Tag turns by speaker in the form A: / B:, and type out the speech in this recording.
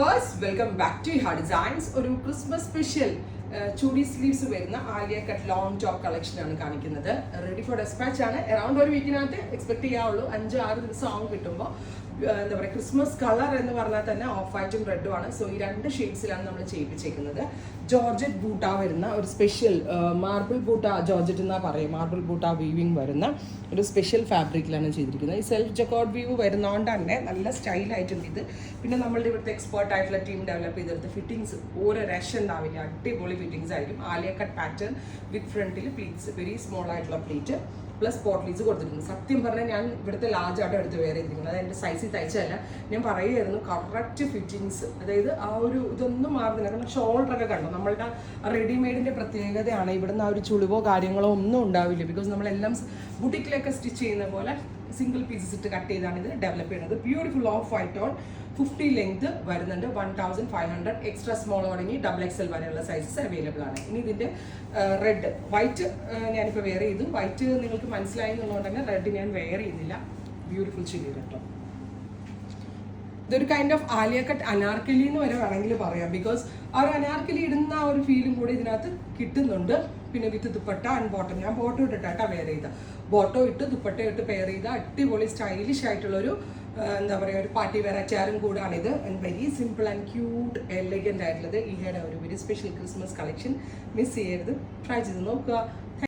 A: Viewers, welcome back to ഹാ designs. ഒരു Christmas special ചൂടി സ്ലീവ്സ് വരുന്ന Alia cut long top collection ആണ് കാണിക്കുന്നത്. റെഡി ഫോർ ഡെസ്പാച്ച് ആണ്. അറൗണ്ട് ഒരു വീക്കിനകത്ത് എക്സ്പെക്ട് ചെയ്യാവുള്ളൂ. 5-6 ദിവസം ആവും കിട്ടുമ്പോൾ. എന്താ പറയുക, ക്രിസ്മസ് കളർ എന്ന് പറഞ്ഞാൽ തന്നെ ഓഫ് വൈറ്റും റെഡും ആണ്. സോ ഈ 2 ഷെയ്ഡ്സിലാണ് നമ്മൾ ചെയ്യിപ്പിച്ചേക്കുന്നത്. ജോർജറ്റ് ബൂട്ട വരുന്ന ഒരു സ്പെഷ്യൽ മാർബിൾ ബൂട്ട, ജോർജറ്റ് എന്നാ പറയുക, മാർബിൾ ബൂട്ട വീവിങ് വരുന്ന ഒരു സ്പെഷ്യൽ ഫാബ്രിക്കിലാണ് ചെയ്തിരിക്കുന്നത്. ഈ സെൽഫ് ജക്കോർഡ് വീവ് വരുന്നതുകൊണ്ട് തന്നെ നല്ല സ്റ്റൈലായിട്ടുണ്ട് ഇത്. പിന്നെ നമ്മളുടെ ഇവിടുത്തെ എക്സ്പേർട്ട് ആയിട്ടുള്ള ടീം ഡെവലപ്പ് ചെയ്തെടുത്ത ഫിറ്റിംഗ്സ് ഒരു രക്ഷ ഉണ്ടാവില്ല, അടിപൊളി ഫിറ്റിംഗ്സ് ആയിരിക്കും. ആലിയ കട്ട് പാറ്റേൺ വിത്ത് ഫ്രണ്ടിൽ പ്ലീറ്റ്സ്, വെരി സ്മോൾ ആയിട്ടുള്ള പ്ലീറ്റ് പ്ലസ് പോട്ട്ലീസ് കൊടുത്തിട്ടുണ്ട്. സത്യം പറഞ്ഞാൽ ഞാൻ ഇവിടുത്തെ ലാർജ് ആയിട്ട് എടുത്ത് വേറെ ചെയ്തിരിക്കുന്നത്. അത് എൻ്റെ സൈസിൽ തയ്ച്ചതല്ല, ഞാൻ പറയുമായിരുന്നു കറക്റ്റ് ഫിറ്റിങ്സ്. അതായത് ആ ഒരു ഇതൊന്നും മാറുന്നില്ല. കാരണം ഷോൾഡറൊക്കെ കണ്ടോ, നമ്മളുടെ റെഡിമെയ്ഡിൻ്റെ പ്രത്യേകതയാണ്. ഇവിടുന്ന് ആ ഒരു ചുളിവോ കാര്യങ്ങളോ ഒന്നും ഉണ്ടാവില്ല. ബിക്കോസ് നമ്മളെല്ലാം ബുട്ടിക്കിലൊക്കെ സ്റ്റിച്ച് ചെയ്യുന്ന പോലെ സിംഗിൾ പീസസ് ഇട്ട് കട്ട് ചെയ്താണ് ഇത് ഡെവലപ്പ് ചെയ്യുന്നത്. Beautiful of white on 50 length വരുന്നുണ്ട്. 1500 എക്സ്ട്രാ സ്മോൾ തുടങ്ങി XXL വരെയുള്ള സൈസസ് അവൈലബിൾ ആണ്. ഇനി ഇതിൻ്റെ റെഡ് വൈറ്റ് ഞാനിപ്പോൾ വെയർ ചെയ്തു. വൈറ്റ് നിങ്ങൾക്ക് മനസ്സിലായി എന്നുള്ളതുകൊണ്ട് തന്നെ റെഡ് ഞാൻ വെയർ ചെയ്യുന്നില്ല. ബ്യൂട്ടിഫുൾ ചില്ലി കേട്ടോ. ഇതൊരു kind of Alia cut Anarkali എന്ന് വരെ വേണമെങ്കിൽ പറയാം. ബിക്കോസ് ആ ഒരു അനാർക്കലി ഇടുന്ന ആ ഒരു ഫീലും കൂടി ഇതിനകത്ത് കിട്ടുന്നുണ്ട്. പിന്നെ വിത്ത് ദുപ്പട്ട ആൻഡ് ബോട്ടം, ഞാൻ ബോട്ടം ഇട്ടിട്ടാ വെയർ ചെയ്ത. ബോട്ടം ഇട്ട് ദുപ്പട്ട ഇട്ട് പെയർ ചെയ്ത അടിപൊളി സ്റ്റൈലിഷ് ആയിട്ടുള്ളൊരു എന്താ പറയുക, ഒരു പാർട്ടി വെയർ അച്ചാറും കൂടാണിത്. And very simple and cute elegant ആയിട്ടുള്ളത്. ഈഹയുടെ ഒരു very special Christmas collection miss ചെയ്യരുത്. ട്രൈ ചെയ്ത് നോക്കുക.